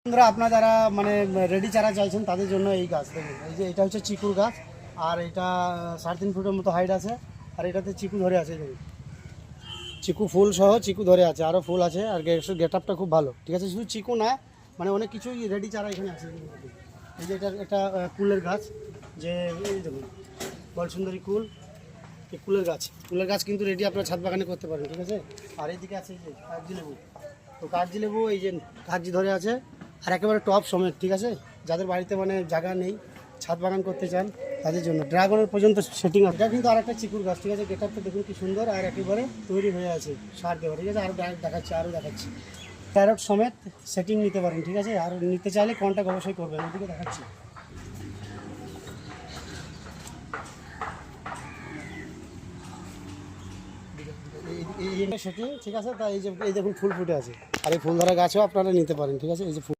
বন্ধুরা আপনারা যারা মানে রেডি চারা চাইছেন তাদের জন্য এই গাছ দেখুন, এই যে এটা হচ্ছে চিকুর গাছ, আর এটা 3.5 ফুটের মতো হাইট আছে, আর এটাতে চিকু ধরে আছে। দেখুন চিকু ফুল সহ চিকু ধরে আছে, আরও ফুল আছে, আর গেট আপটা খুব ভালো। ঠিক আছে, শুধু চিকু না, মানে অনেক কিছুই রেডি চারা এখানে আছে। এই যে এটা কুলের গাছ, যে এই দেখুন বলসুন্দরী কুল, এই কুলের গাছ কিন্তু রেডি আপনার ছাদ বাগানে করতে পারেন। ঠিক আছে, আর এইদিকে আছে এই যে কাগজি লেবু, তো কাগজি লেবু এই যে কাগজি ধরে আছে, আর একেবারে টপ সমেত। ঠিক আছে, যাদের বাড়িতে মানে জায়গা নেই, ছাদ বাগান করতে চান তাদের জন্য ড্রাগনের পর্যন্ত সেটিং আছে। এটা কিন্তু আরেকটা চিকুর গাছ। ঠিক আছে, গেটআপটা দেখুন কি সুন্দর, আর একেবারে তৈরি হয়ে আছে সার দেওয়া। ঠিক আছে, আরও দেখাচ্ছি প্যারট সমেত সেটিং নিতে পারেন। ঠিক আছে, আর নিতে চাইলে কন্ট্যাক্ট অবশ্যই করবেন। ওইদিকে দেখাচ্ছি এই সেটিং। ঠিক আছে, তা এই যে এই দেখুন ফুল ফুটে আছে, আর এই ফুল ধরা গাছও আপনারা নিতে পারেন। ঠিক আছে, এই যে ফুল